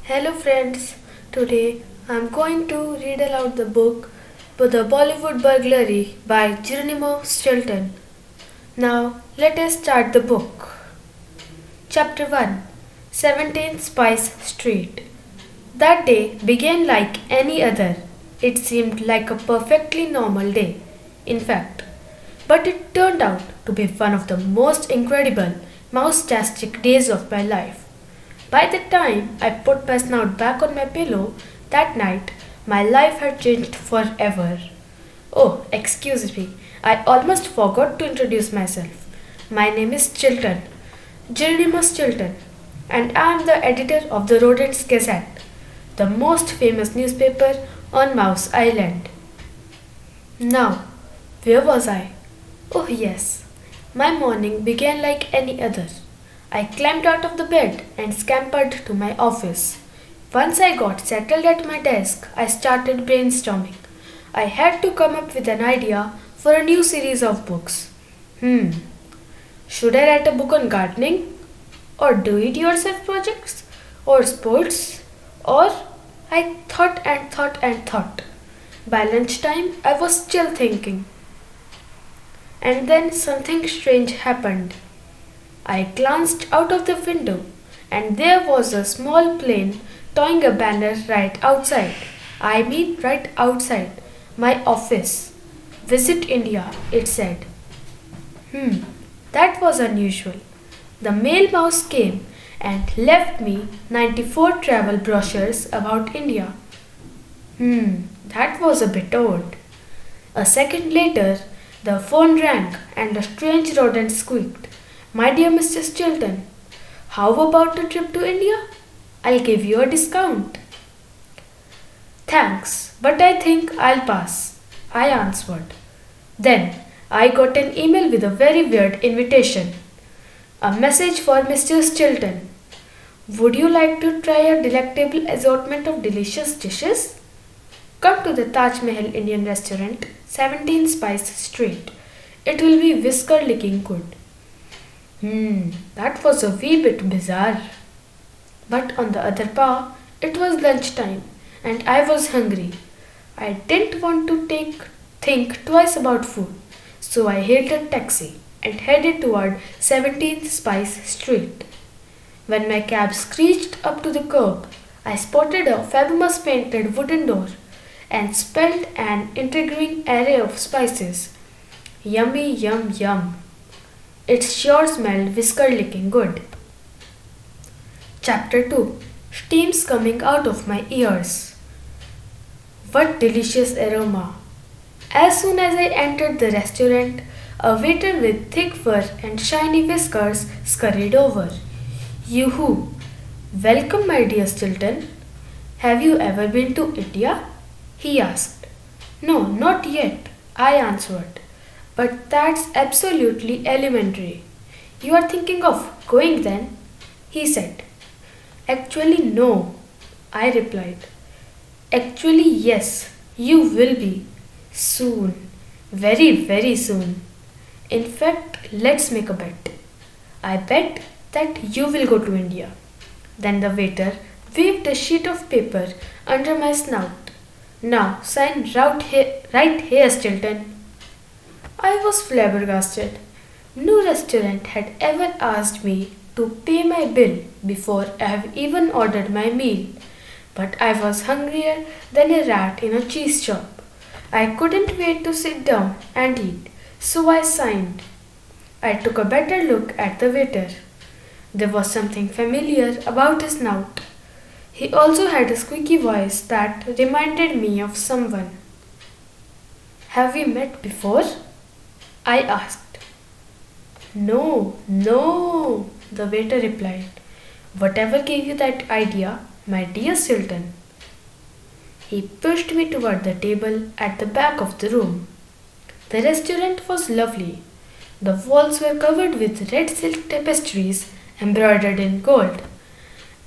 Hello friends, today I'm going to read aloud the book The Bollywood Burglary by Geronimo Stilton. Now let us start the book. Chapter 1 17th Spice Street. That day began like any other. It seemed like a perfectly normal day, in fact. But it turned out to be one of the most incredible, mouse-tastic days of my life. By the time I put my snout back on my pillow that night, my life had changed forever. Oh, excuse me, I almost forgot to introduce myself. My name is Chilton, Geronimo Stilton, and I am the editor of the Rodents Gazette, the most famous newspaper on Mouse Island. Now, where was I? Oh, yes. My morning began like any other. I climbed out of the bed and scampered to my office. Once I got settled at my desk, I started brainstorming. I had to come up with an idea for a new series of books. Should I write a book on gardening? Or do it yourself projects? Or sports? Or I thought and thought and thought. By lunchtime, I was still thinking. And then something strange happened. I glanced out of the window, and there was a small plane towing a banner right outside. I mean, right outside my office. Visit India, it said. That was unusual. The mail mouse came and left me 94 travel brochures about India. That was a bit odd. A second later, the phone rang and a strange rodent squeaked. My dear Mr. Stilton, how about a trip to India? I'll give you a discount. Thanks, but I think I'll pass, I answered. Then I got an email with a very weird invitation. A message for Mr. Stilton. Would you like to try a delectable assortment of delicious dishes? Come to the Taj Mahal Indian restaurant, 17 Spice Street. It will be whisker-licking good. That was a wee bit bizarre. But on the other paw, it was lunchtime and I was hungry. I didn't want to think twice about food, so I hailed a taxi and headed toward 17th Spice Street. When my cab screeched up to the curb, I spotted a famous painted wooden door and smelled an intriguing array of spices. Yummy, yum, yum. It sure smelled whisker-licking good. Chapter 2 Steams coming out of my ears. What delicious aroma! As soon as I entered the restaurant, a waiter with thick fur and shiny whiskers scurried over. Yoo-hoo! Welcome, my dear Stilton. Have you ever been to India? He asked. No, not yet, I answered. But that's absolutely elementary. You are thinking of going then? He said. Actually, no, I replied. Actually, yes, you will be. Soon. Very, very soon. In fact, let's make a bet. I bet that you will go to India. Then the waiter waved a sheet of paper under my snout. Now, sign right here, Stilton. I was flabbergasted. No restaurant had ever asked me to pay my bill before I have even ordered my meal. But I was hungrier than a rat in a cheese shop. I couldn't wait to sit down and eat, so I signed. I took a better look at the waiter. There was something familiar about his snout. He also had a squeaky voice that reminded me of someone. Have we met before? I asked. No, the waiter replied. Whatever gave you that idea, my dear Stilton? He pushed me toward the table at the back of the room. The restaurant was lovely. The walls were covered with red silk tapestries embroidered in gold.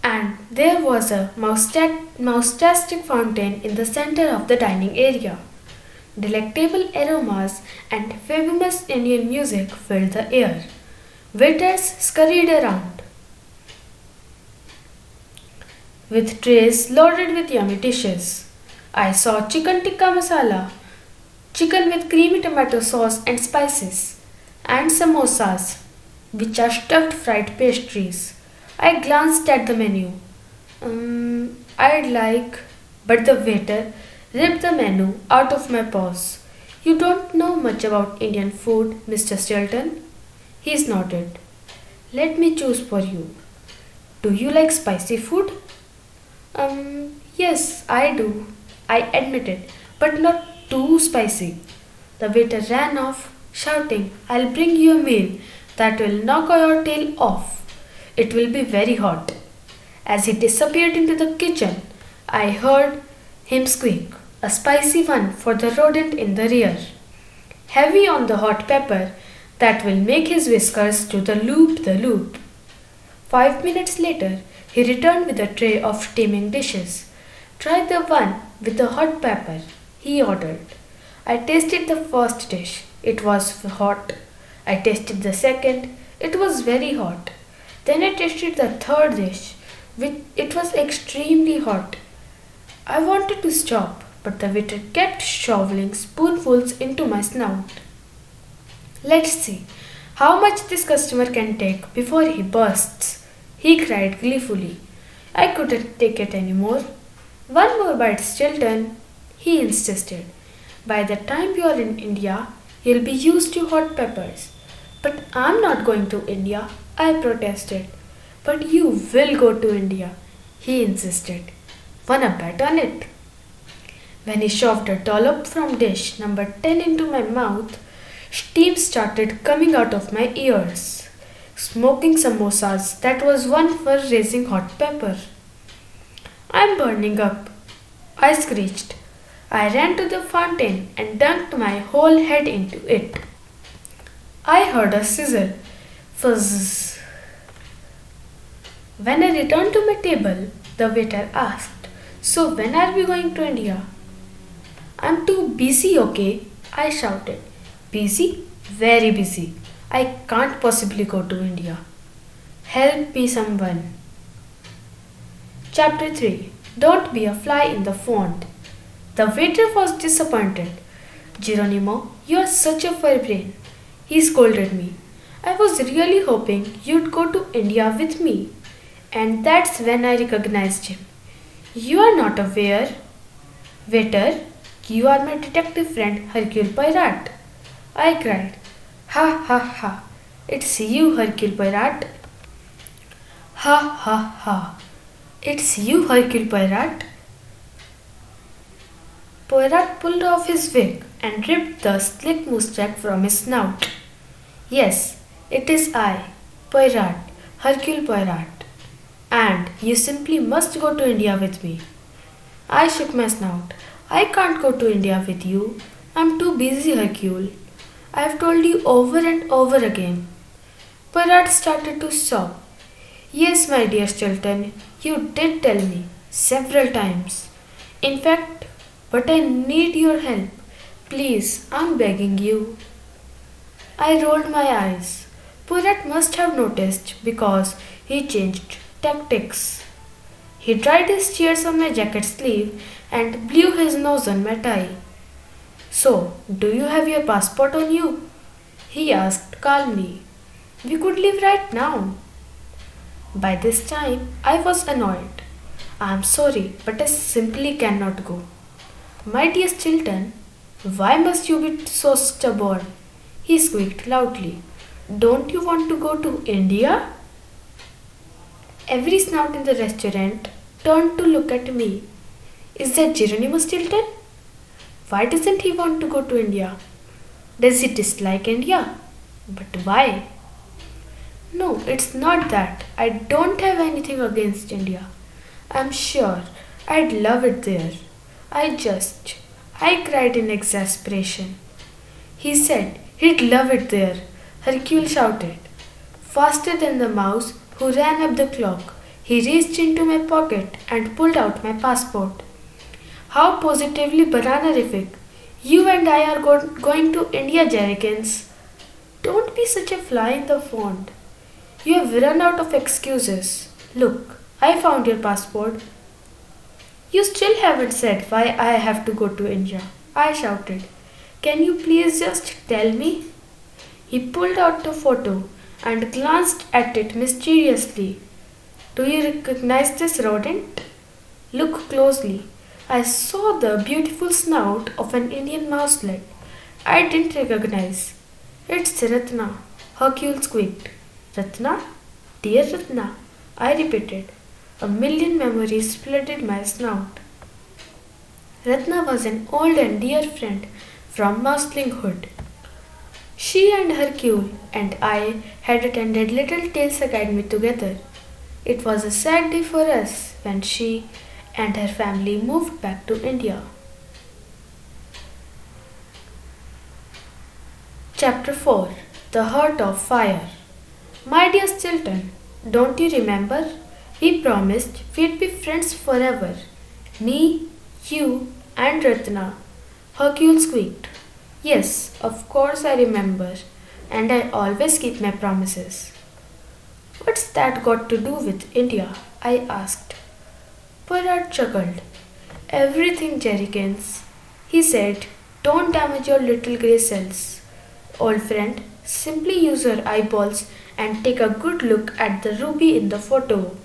And there was a mouse-tastic fountain in the center of the dining area. Delectable aromas and famous Indian music filled the air. Waiters scurried around. with trays loaded with yummy dishes. I saw chicken tikka masala, chicken with creamy tomato sauce and spices, and samosas, which are stuffed fried pastries. I glanced at the menu. I'd like, but the waiter ripped the menu out of my paws. You don't know much about Indian food, Mr. Stilton? He nodded. Let me choose for you. Do you like spicy food? Yes, I do, I admitted, but not too spicy. The waiter ran off, shouting, I'll bring you a meal that will knock your tail off. It will be very hot. As he disappeared into the kitchen, I heard him squeak, a spicy one for the rodent in the rear. Heavy on the hot pepper that will make his whiskers do the loop. 5 minutes later, he returned with a tray of steaming dishes. Try the one with the hot pepper, he ordered. I tasted the first dish. It was hot. I tasted the second. It was very hot. Then I tasted the third dish. It was extremely hot. I wanted to stop, but the waiter kept shoveling spoonfuls into my snout. Let's see how much this customer can take before he bursts, he cried gleefully. I couldn't take it anymore. One more bite, Stilton, he insisted. By the time you're in India, you'll be used to hot peppers. But I'm not going to India, I protested. But you will go to India, he insisted. Wanna bet on it? When he shoved a dollop from dish number 10 into my mouth, steam started coming out of my ears. Smoking samosas, that was one for raising hot pepper. I'm burning up, I screeched. I ran to the fountain and dunked my whole head into it. I heard a sizzle. Fuzz. When I returned to my table, the waiter asked, So when are we going to India? I'm too busy, okay? I shouted. Busy? Very busy. I can't possibly go to India. Help me someone. Chapter 3. Don't be a fly in the pond. The waiter was disappointed. Geronimo, you are such a brain. He scolded me. I was really hoping you'd go to India with me. And that's when I recognized him. You are not aware. Waiter, you are my detective friend Hercule Poirot. I cried. Ha ha ha. It's you, Hercule Poirot. Ha ha ha. It's you, Hercule Poirot. Poirot pulled off his wig and ripped the slick moustache from his snout. Yes, it is I, Poirot, Hercule Poirot. And you simply must go to India with me. I shook my snout. I can't go to India with you. I'm too busy, Hercule. I've told you over and over again. Poirot started to sob. Yes, my dear Stilton, you did tell me several times. In fact, but I need your help. Please, I'm begging you. I rolled my eyes. Poirot must have noticed because he changed tactics. He dried his tears on my jacket sleeve and blew his nose on my tie. So, do you have your passport on you? He asked calmly. We could leave right now. By this time, I was annoyed. I am sorry, but I simply cannot go. My dear Stilton, why must you be so stubborn? He squeaked loudly. Don't you want to go to India? Every snout in the restaurant turned to look at me. Is that Geronimo Stilton? Why doesn't he want to go to India? Does he dislike India? But why? No, it's not that. I don't have anything against India. I'm sure I'd love it there. I cried in exasperation. He said he'd love it there, Hercule shouted. Faster than the mouse who ran up the clock, he reached into my pocket and pulled out my passport. How positively bananarific. You and I are going to India, Jerrykins. Don't be such a fly in the pond. You have run out of excuses. Look, I found your passport. You still haven't said why I have to go to India, I shouted. Can you please just tell me? He pulled out the photo and glanced at it mysteriously. Do you recognize this rodent? Look closely. I saw the beautiful snout of an Indian mouselet. I didn't recognize. It's Ratna, Hercule squeaked. Ratna? Dear Ratna, I repeated. A million memories flooded my snout. Ratna was an old and dear friend from mouselinghood. She and Hercule and I had attended Little Tales Academy together. It was a sad day for us when she and her family moved back to India. Chapter 4 The Heart of Fire. My dear Stilton, don't you remember? We promised we'd be friends forever. Me, you, and Ratna. Hercule squeaked. Yes, of course I remember, and I always keep my promises. What's that got to do with India? I asked. Poirot chuckled. Everything, Jerrykins. He said, don't damage your little grey cells. Old friend, simply use your eyeballs and take a good look at the ruby in the photo.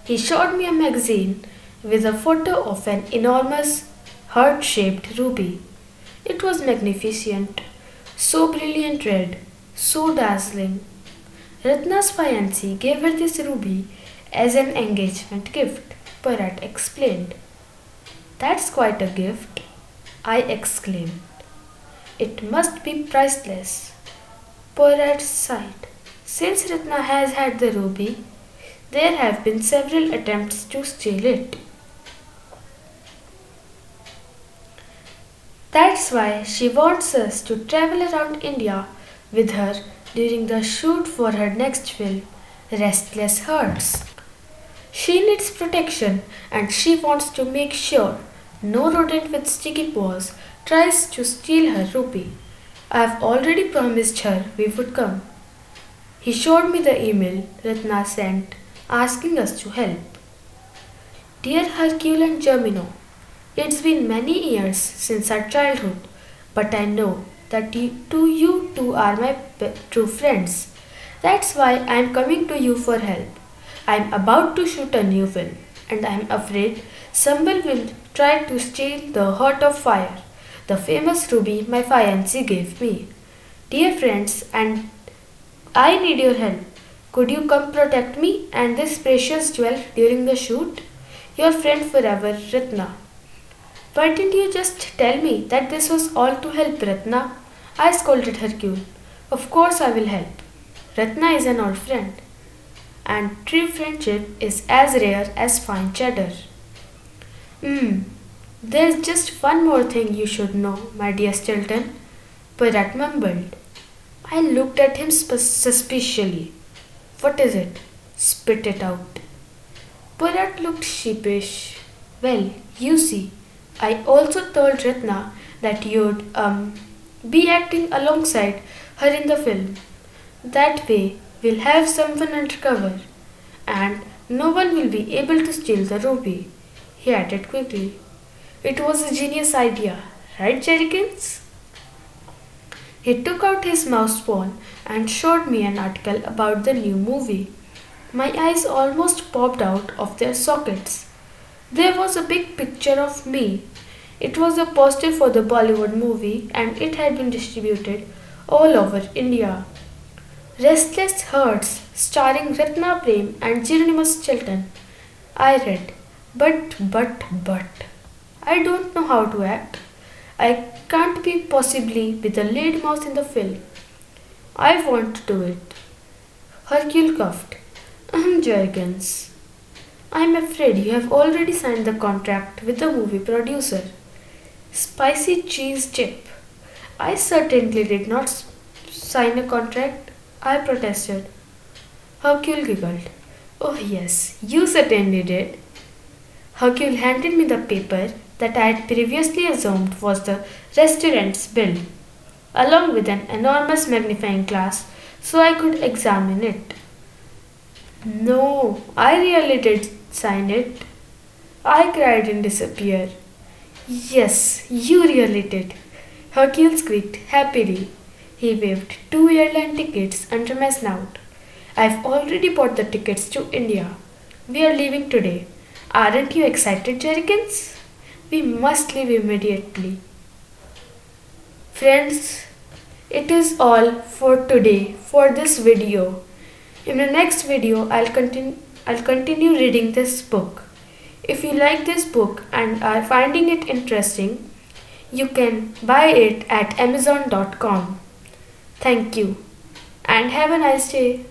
He showed me a magazine with a photo of an enormous heart-shaped ruby. It was magnificent, so brilliant red, so dazzling. Ratna's fiancé gave her this ruby as an engagement gift, Poirot explained. That's quite a gift, I exclaimed. It must be priceless. Poirot sighed. Since Ratna has had the ruby, there have been several attempts to steal it. That's why she wants us to travel around India with her during the shoot for her next film, Restless Hearts. She needs protection and she wants to make sure no rodent with sticky paws tries to steal her ruby. I have already promised her we would come. He showed me the email Ratna sent asking us to help. Dear Hercule and Geronimo, it's been many years since our childhood, but I know that you two are my true friends. That's why I am coming to you for help. I am about to shoot a new film, and I am afraid someone will try to steal the Heart of Fire, the famous ruby my fiancé gave me. Dear friends, and I need your help. Could you come protect me and this precious jewel during the shoot? Your friend forever, Ratna. Why didn't you just tell me that this was all to help Ratna? I scolded Hercule. Of course I will help. Ratna is an old friend, and true friendship is as rare as fine cheddar. There's just one more thing you should know, my dear Stilton, Poirot mumbled. I looked at him suspiciously. What is it? Spit it out. Poirot looked sheepish. Well, you see, I also told Ratna that you'd be acting alongside her in the film. That way, we'll have someone undercover, and no one will be able to steal the ruby, he added quickly. It was a genius idea, right, Jerrykins? He took out his mouse phone and showed me an article about the new movie. My eyes almost popped out of their sockets. There was a big picture of me. It was a poster for the Bollywood movie and it had been distributed all over India. Restless Hearts, starring Ratna Prem and Geronimo Stilton. I read, but. I don't know how to act. I can't be possibly be the lead mouse in the film. I want to do it. Hercule coughed. Jergens. I'm afraid you have already signed the contract with the movie producer. Spicy cheese chip. I certainly did not sign a contract, I protested. Hercule giggled. Oh yes, you certainly did. Hercule handed me the paper that I had previously assumed was the restaurant's bill, along with an enormous magnifying glass so I could examine it. No, I really did sign it. I cried and disappeared. Yes, you really did. Hercule squeaked happily. He waved 2 airline tickets under my snout. I've already bought the tickets to India. We are leaving today. Aren't you excited, Jerrykins? We must leave immediately. Friends, it is all for today for this video. In the next video, I'll continue reading this book. If you like this book and are finding it interesting, you can buy it at amazon.com. Thank you and have a nice day.